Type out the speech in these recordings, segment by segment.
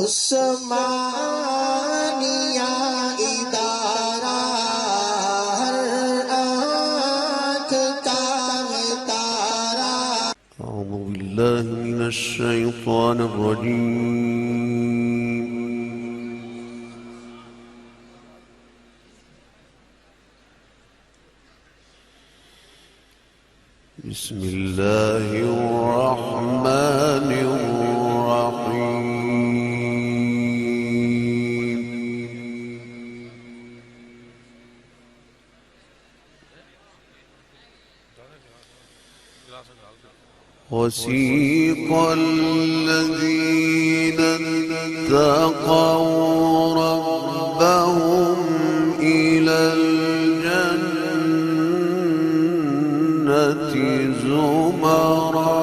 उस्मानिया इदारा हर आँख का है तारा। أعوذ بالله من الشيطان الرجيم. بسم الله الرحمن الرحيم. وسيق الذين اتقوا ربهم إلى الجنة زمرا.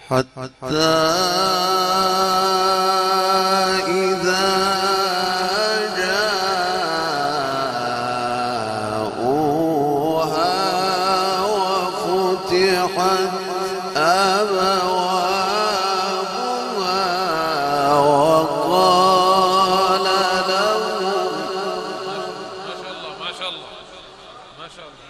حتى إذا جاءوها وفتحت أبوابها وقال لهم ما شاء الله ما شاء الله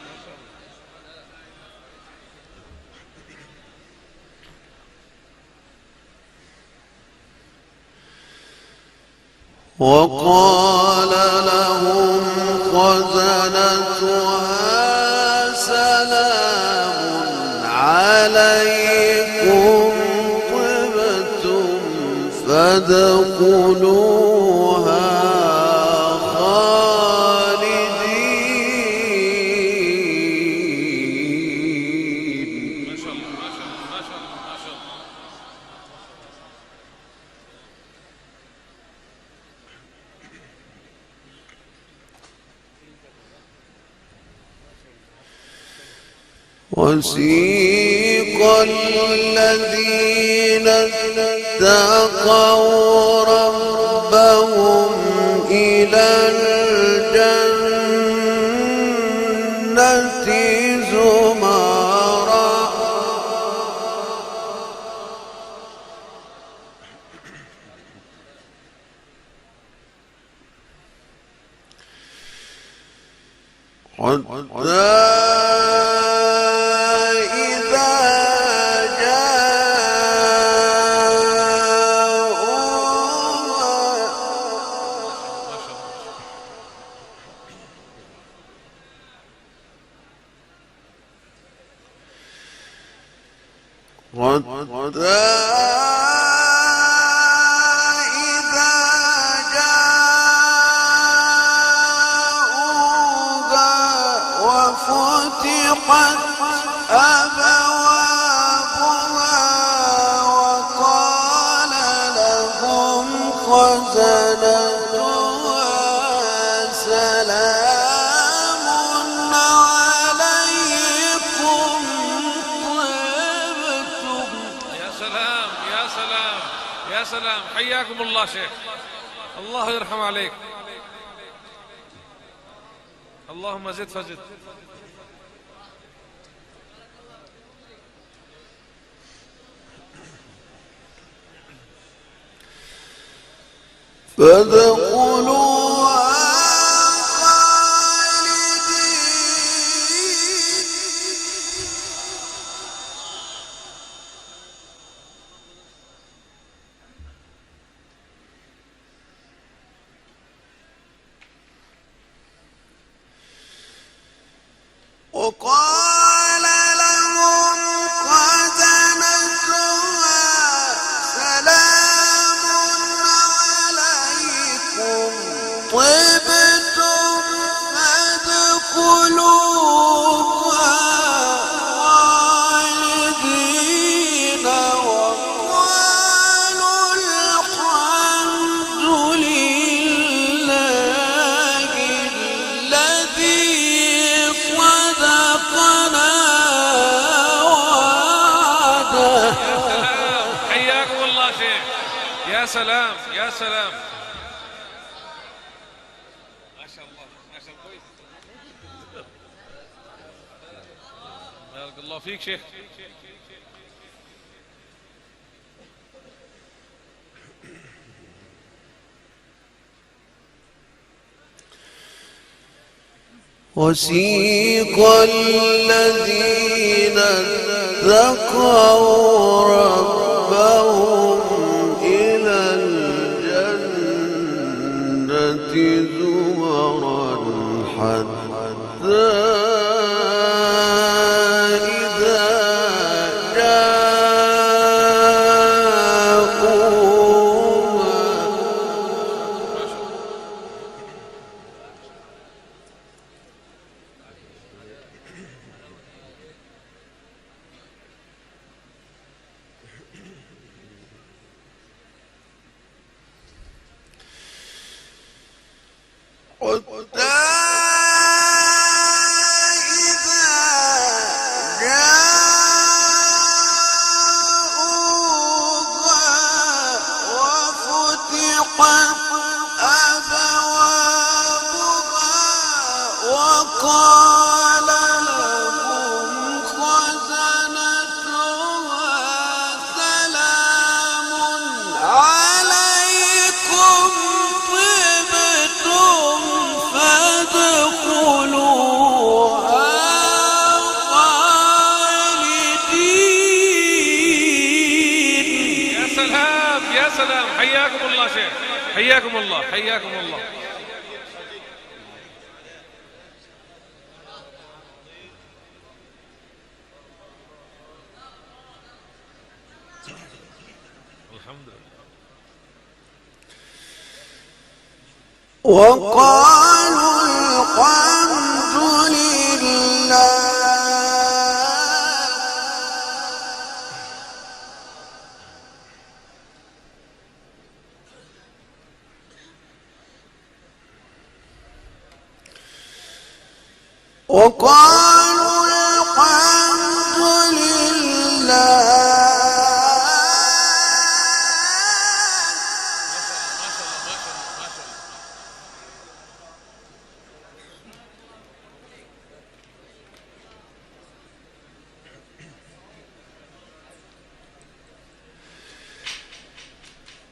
وقال لهم خزنتها سلام عليكم طبتم فادخلوها خالدين. ما شاء الله ما شاء الله ما شاء الله ما شاء الله. وسيق الذين اتقوا ربهم إلى الجنة زمرا. حتى إذا جاءوها وفتحت أبوابها وقال لهم خزنتها سلام عليكم طبتم. يا سلام يا سلام يا سلام. حياكم الله شيخ، الله يرحم عليك. اللهم زد فزد. فادخلوها وقال لهم خزنتها سلام عليكم طبتم فادخلوها خالدين وقالوا الحمد لله الذي صدقنا وعده. حياكم الله شيخ. يا سلام يا سلام. بارك الله فيك شيخ. وسيق الذين اتقوا ربهم إلى الجنة زمرا حتى إذا جاءوها حتى إذا جاءوها وفتحت أبوابها وقال لهم خزنتها سلام عليكم طبتم فادخلوها خالدين. يا سلام يا سلام، حياكم الله شيخ، حياكم الله حياكم الله. الحمد لله. وقالوا الحمد لله وقالوا الحمد لله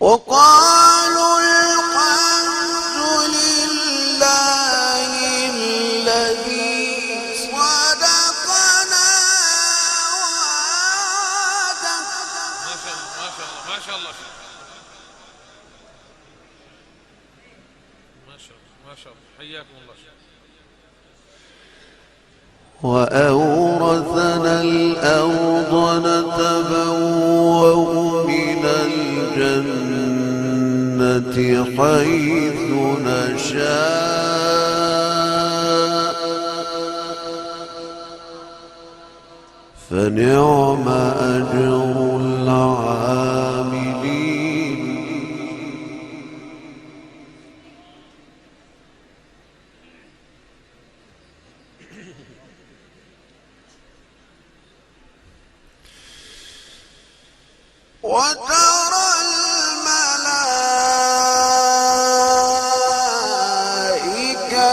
وقالوا الحمد لله الذي صدقنا وعده. ما شاء الله ما شاء الله ما شاء الله شيخ. ما شاء الله ما شاء الله، حياكم الله شيخ. وأورثنا الأرض نتبوأ من الجنة حيث نشاء فنعم أجر العاملين. وترى الملائكة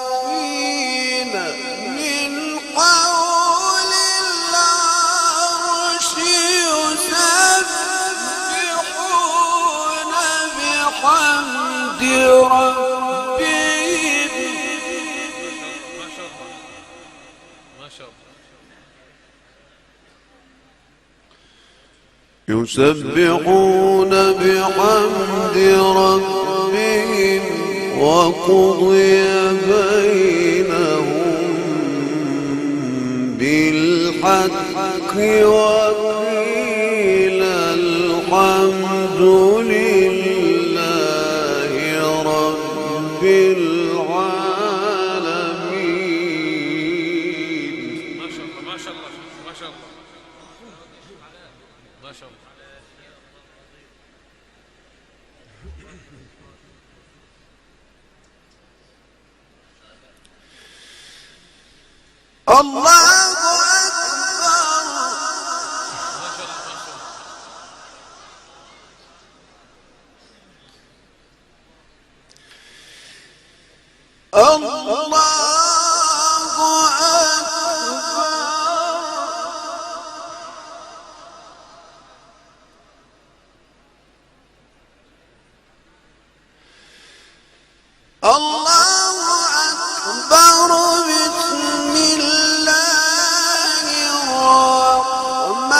حافين من حول العرش يسبحون بحمد ربهم. ما شاء الله ما شاء الله. يسبحون بحمد ربهم وقضي بينهم بالحق وقيل الحمد لله رب العالمين. ما شاء الله ما شاء الله ما شاء الله ما شاء الله. الله أكبر. الله أكبر. بسم الله الرحمن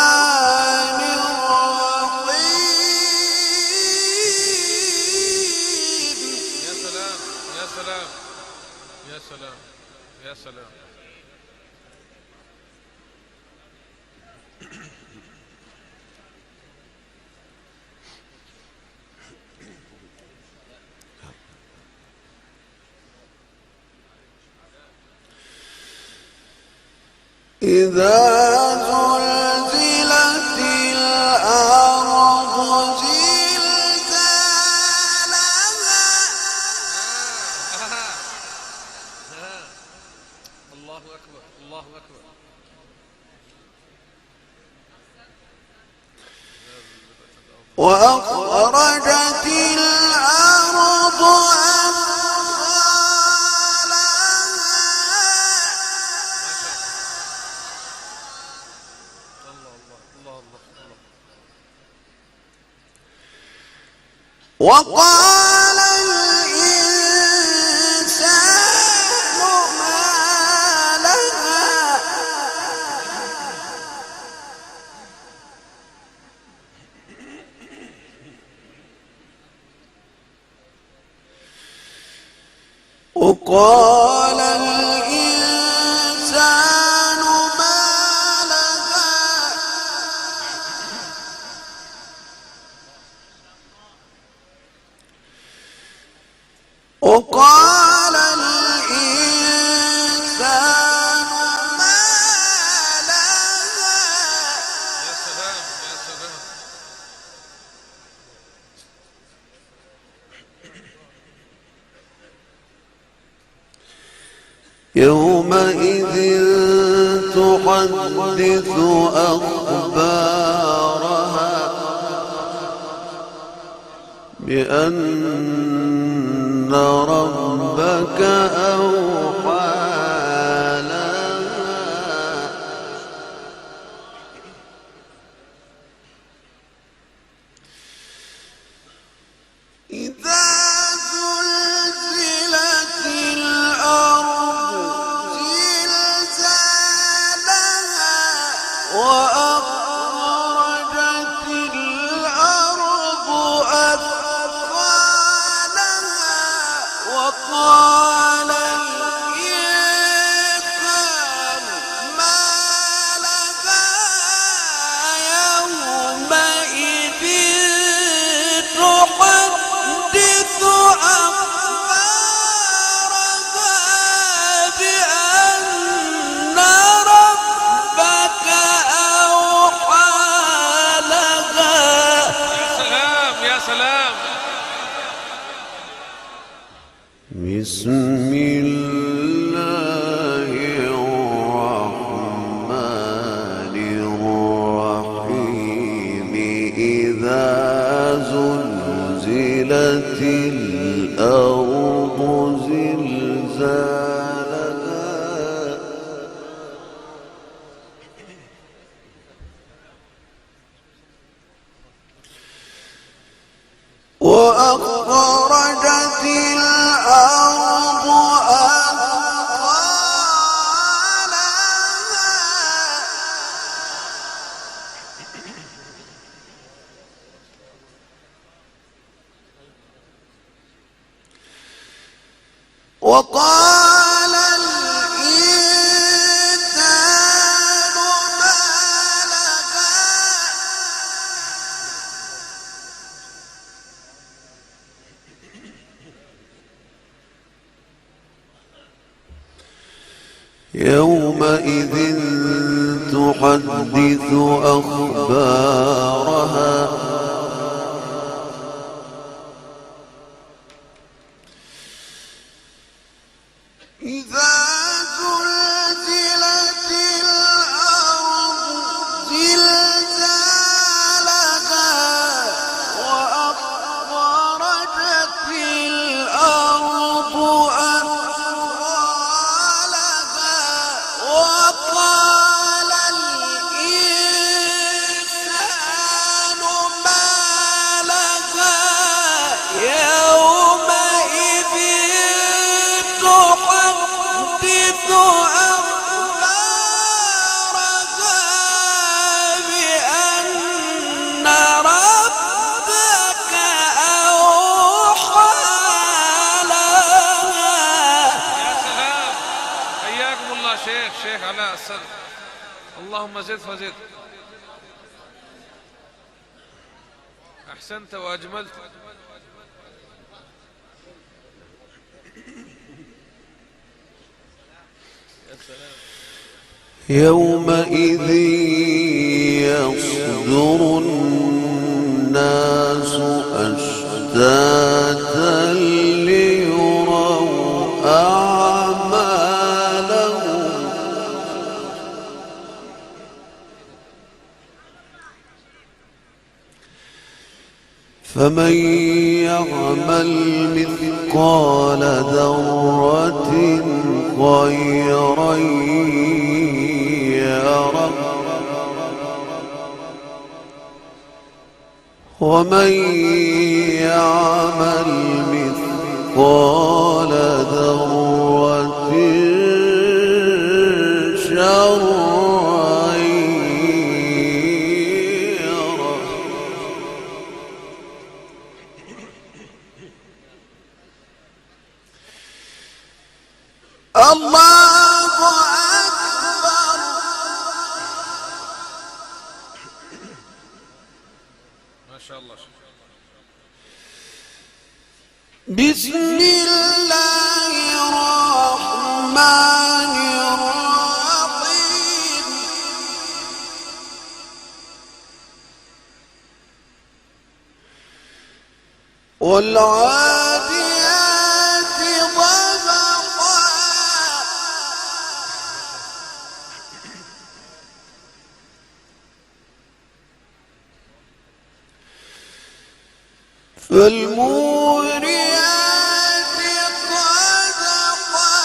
الرحيم. يا سلام يا سلام يا سلام يا سلام. إذا زلزلت الأرض زلزالها. الله أكبر الله أكبر. وأخرجت الأرض وقال الإنسان ما لها. وقال الإنسان ما لها. وقال الإنسان ما لها. يا سلام يا سلام. يومئذ تحدث أخبارها بأن ربك أوحى لها. إذا زلزلت الأرض زلزالها وأخرجت الأرض أثقالها وقال الإنسان ما لها. يومئذ تحدث أخبارها بأن ربك أوحى لها. يا سلام. بسم الله الرحمن الرحيم. إذا زلزلت الأرض زلزالها وأخرجت الأرض أثقالها وقال الإنسان ما لها. يومئذ تحدث أخبارها إذا زلزلت الأرض زلزالها وأخرجت الأرض أثقالها وقال الإنسان بأن ربك أوحى لها. يا سلام، حياكم الله شيخ علاء السلف. اللهم زد فزد. أحسنت وأجملت. يومئذ يصدر الناس أشتاتا ليروا أعمالهم فمن يعمل مثقال ذرة خيرا يره ومن يعمل مثقال ذرة شرا يره. الله أكبر. ما شاء الله. بسم الله الرحمن الرحيم. والعاديات ضبحا فالموريات قدحا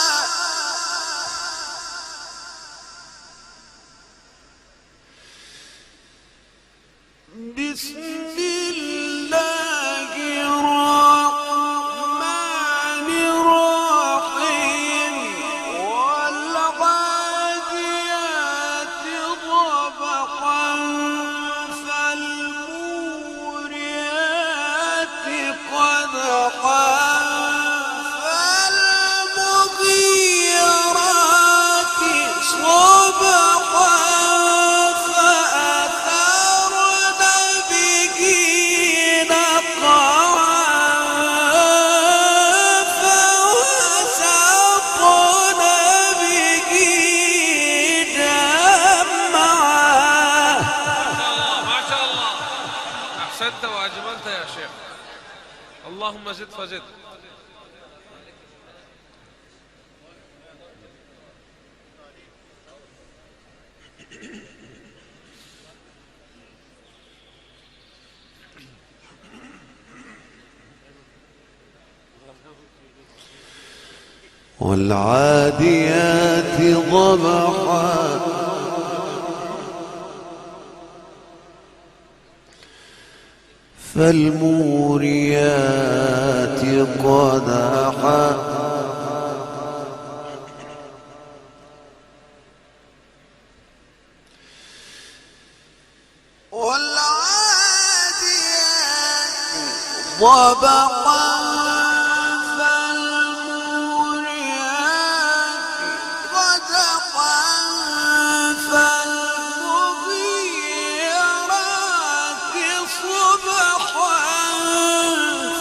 بسم الله الرحمن الرحيم. والعاديات ضبحا فالموريات قدحا فالمغيرات صبحا فأثرن به نقعا فوسطن به جمعا. ما شاء الله. أحسنت وأجملت يا شيخ. اللهم زد فزد. والعاديات ضبحا فالموريات قدحا والعاديات ضبحا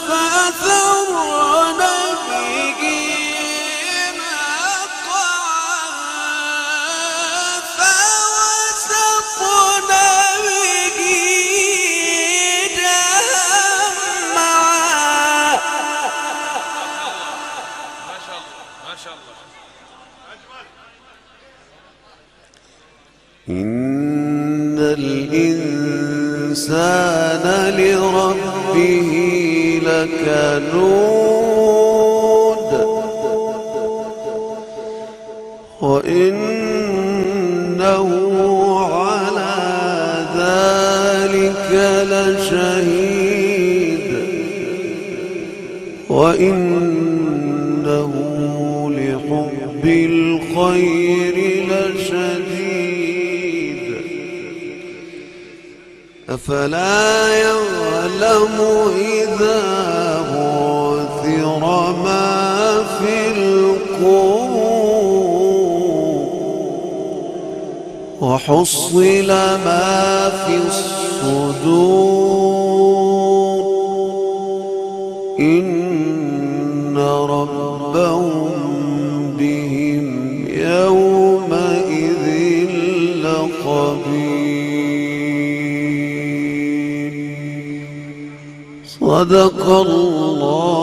فأثرن به نقعا فوسطن به جمعا. ما شاء الله ما شاء الله. إن الإنسان لربه لكنود وإنه على ذلك لشهيد وإنه لحب الخير بالخير لشديد أفلا يعلم إذا بعثر ما في القبور وحصل ما في الصدور إن ربهم بهم يومئذ لخبير صدق الله